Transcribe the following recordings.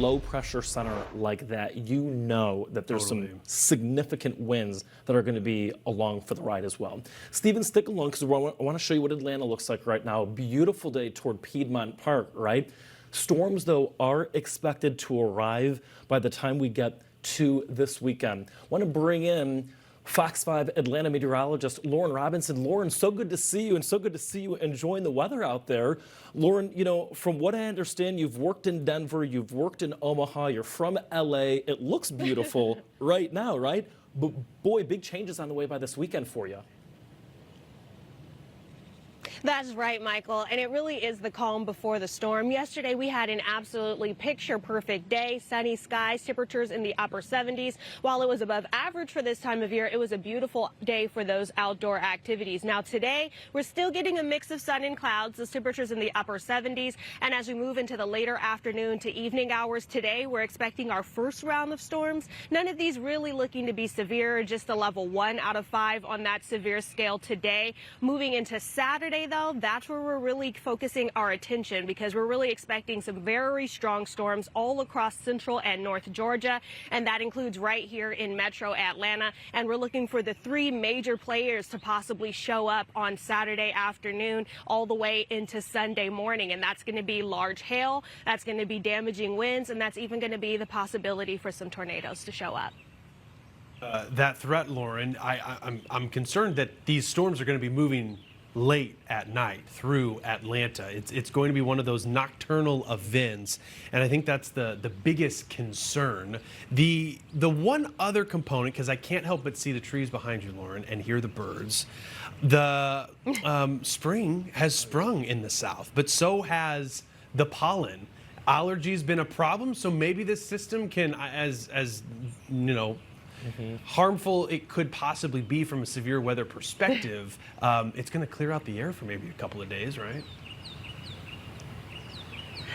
low pressure center like that, you know that there's Totally. some significant winds that are going to be along for the ride as well. Steven, stick along because I want to show you what Atlanta looks like right now. Beautiful day toward Piedmont Park, right? Storms, though, are expected to arrive by the time we get to this weekend. Want to bring in Fox 5 Atlanta meteorologist Lauren Robinson. Lauren, so good to see you, and so good to see you enjoying the weather out there. Lauren, you know, from what I understand, you've worked in Denver, you've worked in Omaha, you're from LA. It looks beautiful right now, right? But boy, big changes on the way by this weekend for you. That's right, Michael, and it really is the calm before the storm. Yesterday, we had an absolutely picture-perfect day, sunny skies, temperatures in the upper 70s. While it was above average for this time of year, it was a beautiful day for those outdoor activities. Now, today, we're still getting a mix of sun and clouds, those temperatures in the upper 70s, and as we move into the later afternoon to evening hours today, we're expecting our first round of storms. None of these really looking to be severe, just a level 1 out of 5 on that severe scale today. Moving into Saturday, though, that's where we're really focusing our attention because we're really expecting some very strong storms all across central and north Georgia, and that includes right here in metro Atlanta. And we're looking for the 3 major players to possibly show up on Saturday afternoon all the way into Sunday morning, and that's going to be large hail, that's going to be damaging winds, and that's even going to be the possibility for some tornadoes to show up. That threat, Lauren, I'm concerned that these storms are going to be moving late at night through Atlanta. It's going to be one of those nocturnal events, and I think that's the biggest concern. The one other component, because I can't help but see the trees behind you, Lauren, and hear the birds. The spring has sprung in the south, but so has the pollen. Allergies been a problem, so maybe this system can, as you know, harmful it could possibly be from a severe weather perspective, it's going to clear out the air for maybe a couple of days, right?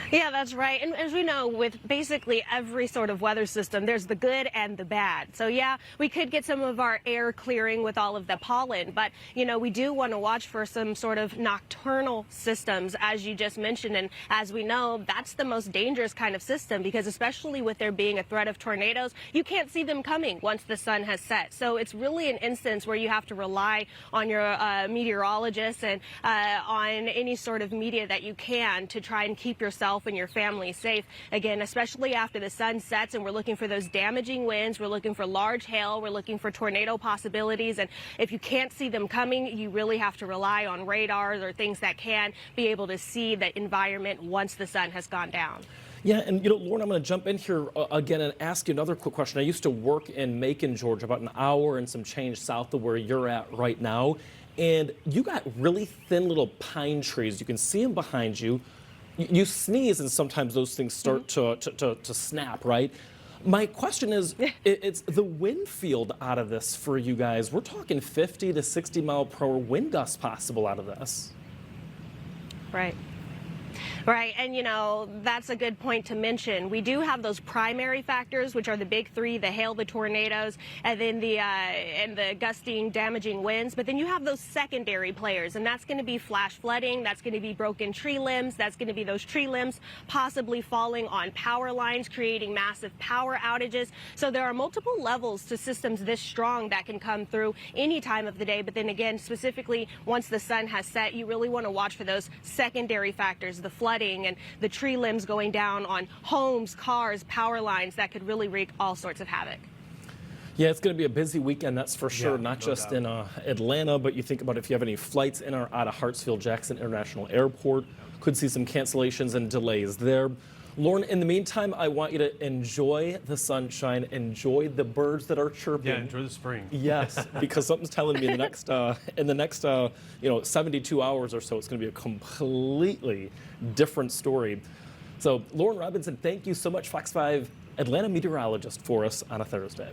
Yeah, that's right. And as we know, with basically every sort of weather system, there's the good and the bad. So, yeah, we could get some of our air clearing with all of the pollen. But, you know, we do want to watch for some sort of nocturnal systems, as you just mentioned. And as we know, that's the most dangerous kind of system because especially with there being a threat of tornadoes, you can't see them coming once the sun has set. So it's really an instance where you have to rely on your meteorologist and on any sort of media that you can to try and keep yourself and your family safe. Again, especially after the sun sets and we're looking for those damaging winds, we're looking for large hail, we're looking for tornado possibilities. And if you can't see them coming, you really have to rely on radars or things that can be able to see the environment once the sun has gone down. Yeah, and you know, Lauren, I'm going to jump in here again and ask you another quick question. I used to work in Macon, Georgia, about an hour and some change south of where you're at right now. And you got really thin little pine trees. You can see them behind you. You sneeze and sometimes those things start to snap, right? My question is, it's the wind field out of this for you guys. We're talking 50 to 60 mile per hour wind gusts possible out of this. Right. Right, and you know, that's a good point to mention. We do have those primary factors, which are the big 3, the hail, the tornadoes, and then the gusting, damaging winds. But then you have those secondary players, and that's going to be flash flooding, that's going to be broken tree limbs, that's going to be those tree limbs possibly falling on power lines, creating massive power outages. So there are multiple levels to systems this strong that can come through any time of the day. But then again, specifically, once the sun has set, you really want to watch for those secondary factors, the flooding and the tree limbs going down on homes, cars, power lines that could really wreak all sorts of havoc. Yeah, it's going to be a busy weekend, that's for sure, Yeah, not no just doubt. in Atlanta, but you think about if you have any flights in or out of Hartsfield-Jackson International Airport, could see some cancellations and delays there. Lauren, in the meantime, I want you to enjoy the sunshine, enjoy the birds that are chirping. Yeah, enjoy the spring. Yes, because something's telling me in the next 72 hours or so, it's going to be a completely different story. So, Lauren Robinson, thank you so much, Fox 5 Atlanta meteorologist, for us on a Thursday.